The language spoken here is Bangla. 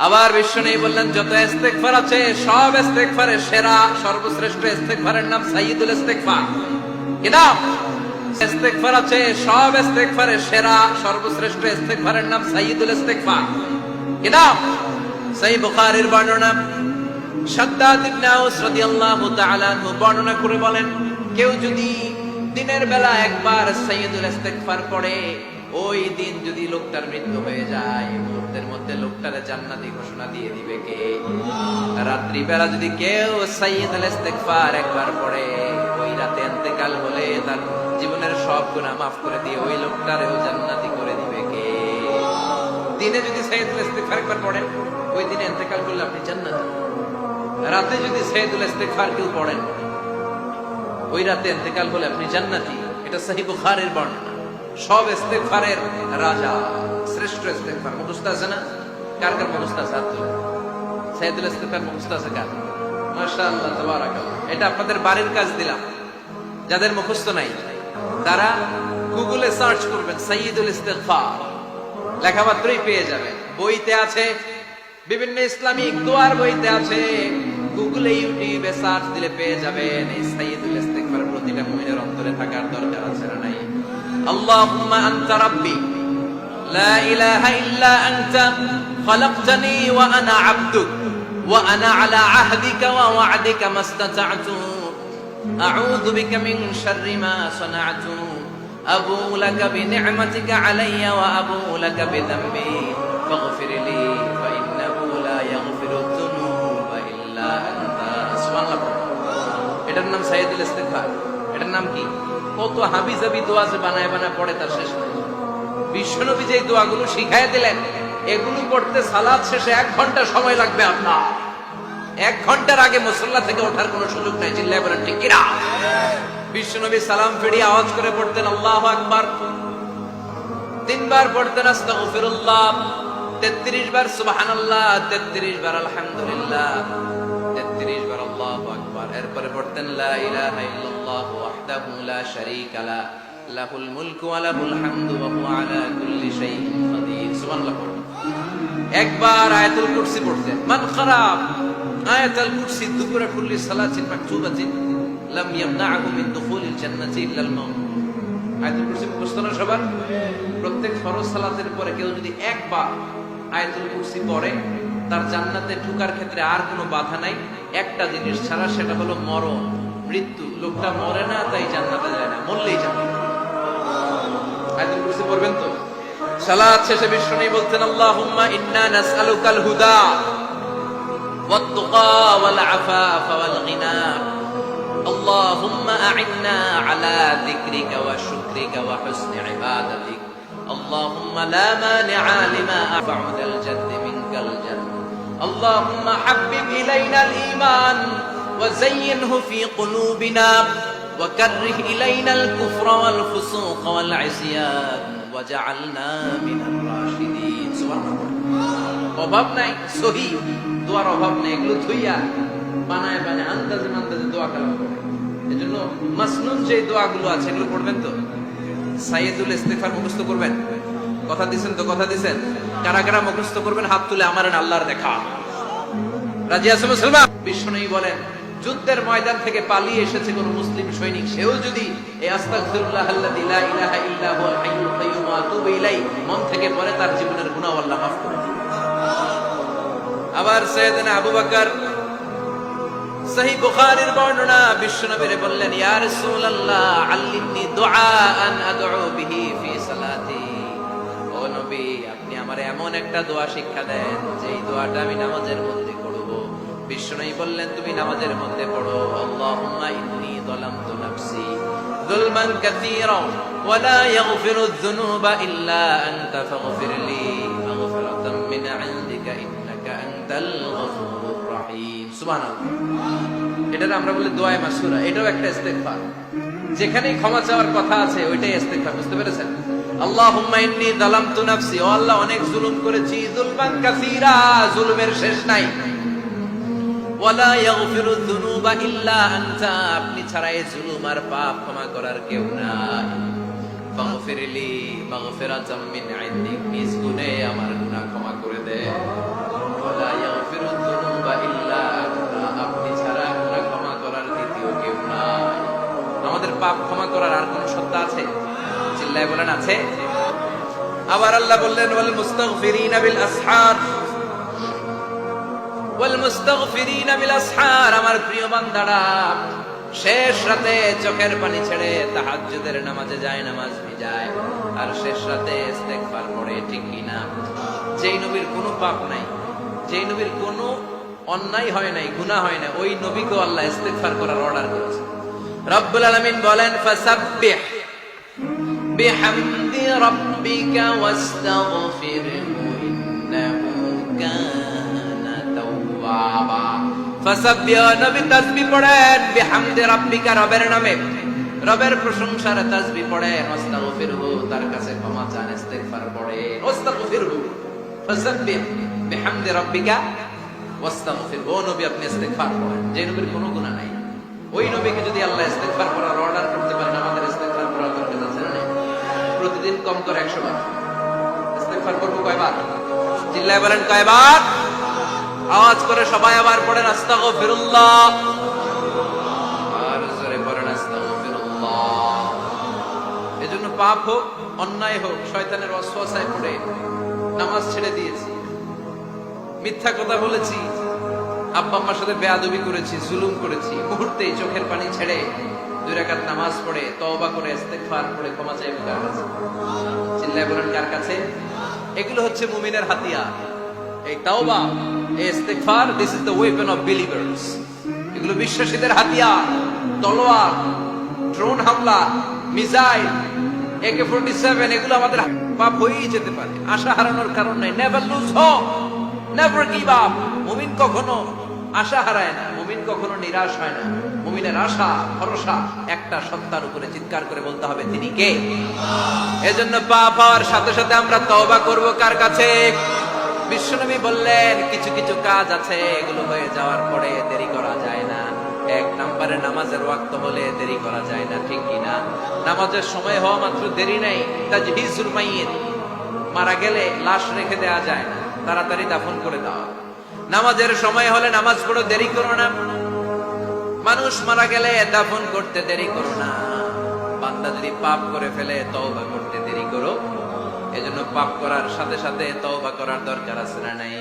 আবার বিশ্বনবী বললেন যত ইস্তেগফার আছে সব ইস্তেগফারের সেরা সর্বশ্রেষ্ঠ ইস্তেগফারের নাম সাইয়্যিদুল ইস্তেগফার। কি নাম? ইস্তেগফার আছে সব ইস্তেগফারের সেরা সর্বশ্রেষ্ঠ ইস্তেগফারের নাম সাইয়্যিদুল ইস্তেগফার। কি নাম? সহিহ বুখারীর বর্ণনা, শাদ্দাদ ইবনে আউস রাদিয়াল্লাহু তাআলা আনহু বর্ণনা করে বলেন, কেউ যদি দিনের বেলা একবার সাইয়্যিদুল ইস্তেগফার পড়ে, ওই দিন যদি লোকটার মৃত্যু হয়ে যায়, মুহূর্তের মধ্যে লোকটারে জান্নাতি ঘোষণা দিয়ে দিবে কে? রাত্রি বেলা যদি কেউ সাইয়্যিদুল ইস্তেগফার একবার পড়ে, ওই রাতে ইন্তেকাল হলে তার জীবনের সব গুনাহ মাফ করে দিয়ে ওই লোকটারেও জান্নাতি করে দিবে কে? দিনে যদি সাইয়্যিদুল ইস্তেগফার একবার পড়েন, ওই দিনে ইন্তেকাল করলে আপনি জান্নাতি। রাতে যদি সাইয়্যিদুল ইস্তেগফার কেউ পড়েন, ওই রাতে ইন্তেকাল হলে আপনি জান্নাতি। এটা সহিহ বুখারীর বর্ণনা। সব ইস্তেগফারের রাজা, শ্রেষ্ঠ ইস্তেগফার। মুখস্থ আছে না? কার কার মুখস্থ আছে? হাত তুলে। সাইয়্যিদুল ইস্তেগফার মুখস্থ আছে কার? মাশাআল্লাহ, তাবারাকাল্লাহ। এটা আপনাদের বাড়ির কাজ দিলাম। যাদের মুখস্থ নাই তারা গুগলে সার্চ করবেন সাইয়্যিদুল ইস্তেগফার, লেখামাত্রই পেয়ে যাবেন। বইতে আছে, বিভিন্ন ইসলামিক দোয়ার বইতে আছে, গুগলে ইউটিউবে সার্চ দিলে পেয়ে যাবেন। এই সাইয়্যিদুল ইস্তেগফার প্রতিটা মুমিনের অন্তরে থাকার দরকার আছে না নাই? আল্লাহুম্মা আনতা রাব্বি লা ইলাহা ইল্লা আনতা খালাকতানি ওয়া আনা আবদুক ওয়া আনা আলা আহদিকা ওয়া ওয়া'দিকা মাস্তাতা'তু আউযু বিকা মিন শাররি মা সানা'তু আবুউ লাকা বিনি'মাতিকা আলাইয়া ওয়া আবুউ লাকা বিযামবি ফাগফির লি ফা ইন্নাহু লা ইয়াগফিরুয যুনুবা ইল্লা আনতা। সুবহানাল্লাহ। এটার নাম সাইয়্যিদুল ইস্তেগফার। এটার নাম কি? কত হাবিজাবি দোয়া যে বানায় বানায় পড়ে তার শেষ নেই। বিশ্বনবী যে দোয়াগুলো শিখায় দিলেন, এগুলো পড়তে সালাত শেষে 1 ঘন্টা সময় লাগবে আপনার। 1 ঘন্টার আগে মুসল্লা থেকে ওঠার কোনো সুযোগ নাই। চিল্লায় বলেন ঠিক কিনা? বিশ্বনবী সালাম ফিরিয়ে আওয়াজ করে পড়তেন আল্লাহু আকবার, 3 বার পড়তেন আস্তাগফিরুল্লাহ, 33 বার সুবহানাল্লাহ, 33 বার আলহামদুলিল্লাহ, 33 বার আল্লাহু আকবার। এরপরে পড়তেন লা ইলাহা ইল্লাল্লাহু ওয়াহদাহু লা শারীকা লা লাহুল মুলকু ওয়া লাহুল হামদু ওয়া হুয়া আলা কুল্লি শাইইন কাদির। সুবহানাল্লাহ। একবার আয়াতুল কুরসি পড়তেন। মান খারাপ আয়াতুল কুরসি দুবুরা কুল্লি সালাতিন মাকতুবাতিন লাম ইয়ামনাহু মিন দুখুলিল জান্নাতি ইল্লাল মাউত। আয়াতুল কুরসি মুখস্থ না সবার? প্রত্যেক ফরজ সালাতের পরে কেউ যদি একবার আয়াতুল কুরসি পড়ে, তার জান্নাতে ঢোকার ক্ষেত্রে আর কোনো বাধা নাই, একটা জিনিস ছাড়া, সেটা হলো মরণ, মৃত্যু। লোকটা মরে না তাই জান্নাতে যায় না, মরলেই যাবে। আয়াতুল কুরসি পড়বেন তো? সালাত শেষে বিশ্বনবী বলতেন আল্লাহুম্মা ইন্না নাসআলুকাল হুদা ওয়াত তুকা ওয়াল আফাফা ওয়াল গিনা আল্লাহুম্মা আ'inna আলা যিকরিকা ওয়া শুকরিকা ওয়া হুসনি ইবাদাতিক আল্লাহুম্মা লা মানি'a লিমা আ'তা'তাল জাদ্দি মিনকাল জাদ আল্লাহুম্মা হাব্বিব ইলাইনাল ঈমান ওয়া যায়্যিনহু ফি কুলুবিনা ওয়া কাররিহ ইলাইনাল কুফরা ওয়াল ফুসুকা ওয়াল ইসয়ান ওয়াজআলনা মিনার রাশিদিন। সুবহানাল্লাহ। অভাব নাই, সহি দোয়ার অভাব নাই। এগুলো থইয়া বানায় বানায় আন্দাজে আন্দাজে দোয়া কালাম করে। এজন্য মাসনুন যে দোয়াগুলো আছে এগুলো পড়বেন তো? সাইয়্যিদুল ইস্তেগফার মুখস্থ করবেন? কথা দিবেন তো? কথা দিবেন? কারা কারা মুখস্থ করবেন হাত তুলে আমার আল্লাহর দেখা। রাজি আছে মুসলমান? বিশ্বনবী বলেন, যুদ্ধের ময়দান থেকে পালিয়ে এসেছে কোন মুসলিম সৈনিক, সেও যদি এই আস্তাগফিরুল্লাহাল্লাযী লা ইলাহা ইল্লা হুয়াল হাইয়ুল কাইয়্যুম ওয়া আতুবু ইলাইহি মন থেকে পড়ে, তার জীবনের গুনাহ আল্লাহ মাফ করে দেন। আবার সাইয়েদনা আবু বকর, সহিহ বুখারীর বর্ণনা, বিশ্বনবীরে বললেন ইয়া রাসূলুল্লাহ আল্লিমনি দুআআন আদউ বিহি ফি সালাতি। ও নবী, আপনি আমারে এমন একটা দোয়া শিক্ষা দেন যেই দোয়াটা আমি নামাজের মধ্যে পড়ব। বিশ্বনবী বললেন তুমি নামাজের মধ্যে পড়ো আল্লাহুম্মা ইন্নী যালামতু নাফসি যুলমান কাসীরা ওয়া লা ইয়াগফিরুয যুনুবা ইল্লা আনতা ফাগফিরলি মাগফিরাতাম মিন ইনদিকা ইন্নাকা আনতাল গফুরুর রহিম। সুবহানাল্লাহ। এটা আমরা বলি দোয়ায়ে মাসুরা। এটাও একটা ইস্তেগফার। যেখানেই ক্ষমা চাওয়ার কথা আছে ওইটাই ইস্তেগফার। বুঝতে পেরেছেন? আল্লাহুম্মা ইন্নী যালামতু নাফসি, ও আল্লাহ অনেক জুলুম করেছি, যুলমান কাসীরা, জুলুমের শেষ নাই, ওয়ালা ইয়াগফিরুয যুনুবা ইল্লা আনতা, আপনি ছাড়া এই জুলুম আর পাপ ক্ষমা করার কেউ নাই। ফাগফিরলি মাগফিরাতাম মিন ইনদিক, নিজ গুণে আমার গুনাহ ক্ষমা করে দে। পাপ ক্ষমা করার আর কোন সত্তা আছে? চিল্লায় বলেন আছে? আবার আল্লাহ বললেন ওয়াল মুস্তাগফিরিনা বিল আসহার, ওয়াল মুস্তাগফিরিনা বিল আসহার, আমার প্রিয় বান্দারা শেষ রাতে চোখের পানি ছেড়ে তাহাজ্জুদের নামাজে যায়, নামাজ ভিজায় আর শেষ রাতে ইস্তেগফার পড়ে, ঠিক কি না? যেই নবীর কোনো পাপ নাই, যেই নবীর কোনো অন্যায় হয় নাই, গুনাহ হয় না, ওই নবীকে আল্লাহ ইস্তেগফার করার অর্ডার করেছে। রব্বুল আলামিন বলেন ফাসাব্বিহ বিহামদি রাব্বিকা ওয়াস্তাগফিরহু ইন্নাহু কানা তাওয়াবা। ফাসাব্বিহ, নবী তাসবিহ পড়েন, বিহামদি রাব্বিকা, রবের নামে, রবের প্রশংসার তাসবিহ পড়েন, ওয়াস্তাগফিরহু, তার কাছে ক্ষমা চান, ইস্তেগফার পড়েন, ওয়াস্তাগফিরহু, ফাসাব্বিহ বিহামদি রাব্বিকা ওয়াস্তাগফিরহু, ও নবী আপনি ইস্তেগফার পড়েন। যে নবীর কোনো গুনাহ নাই, ওই নবীকে যদি আল্লাহ ইস্তেগফার করার অর্ডার করতে পারেন, আমাদের ইস্তেগফার করার দরকার আছে না? প্রতিদিন কম করে 100 বার ইস্তেগফার করব। কয়বার? চিল্লায় বলেন কয়বার? আওয়াজ করে সবাই আবার পড়েন আস্তাগফিরুল্লাহ, আর জোরে পড়েন আস্তাগফিরুল্লাহ। এজন্য পাপ হোক, অন্যায় হোক, শয়তানের ওয়াসওয়াসায় পড়ে নামাজ ছেড়ে দিয়েছি, মিথ্যা কথা বলেছি, আব্বা আম্মার সাথে বেয়াদবি করেছি, জুলুম করেছি, মুহূর্তেই চোখের পানি ছেড়ে 2 রাকাত নামাজ পড়ে তওবা করে ইস্তেগফার করে ক্ষমা চাইবে কার কাছে? চিল্লায় বলেন কার কাছে? এগুলো হচ্ছে মুমিনের হাতিয়ার। এই তাওবা, এই ইস্তেগফার, this is the weapon of believers. এগুলো বিশ্বাসীদের হাতিয়ার। তলোয়ার, ড্রোন হামলা, মিসাইল, AK-47, এগুলো আমাদের পাপ হয়েই যেতে পারে, আশা হারানোর কারণ নাই। Never lose hope, never give up. মুমিন কখনো আশা হারায় না, মুমিন কখনো নিরাশ হয় না। মুমিনের আশা ভরসা একটা সত্তার উপরে। চিৎকার করে বলতে হবে তিনি কে? এজন্য পাপ হওয়ার সাথে সাথে আমরা তওবা করব কার কাছে? বিশ্বনবী বললেন কিছু কিছু কাজ আছে, এগুলো হয়ে যাওয়ার পরে দেরি করা যায় না। 1 নম্বরে নামাজের ওয়াক্ত হলে দেরি করা যায় না, ঠিক কি না? নামাজের সময় হওয়া মাত্র দেরি নাই। তাজহিজুল মাইয়িত, মারা গেলে লাশ রেখে দেওয়া যায় না, তাড়াতাড়ি দাফন করে দাও। নামাজের সময় হলে নামাজ পড়ো, দেরি করো না। মানুষ মারা গেলে দাফন করতে দেরি করো না। বান্দা যদি পাপ করে ফেলে তওবা করতে দেরি করো। এজন্য পাপ করার সাথে সাথে তওবা করার দরকার আছে না নাই?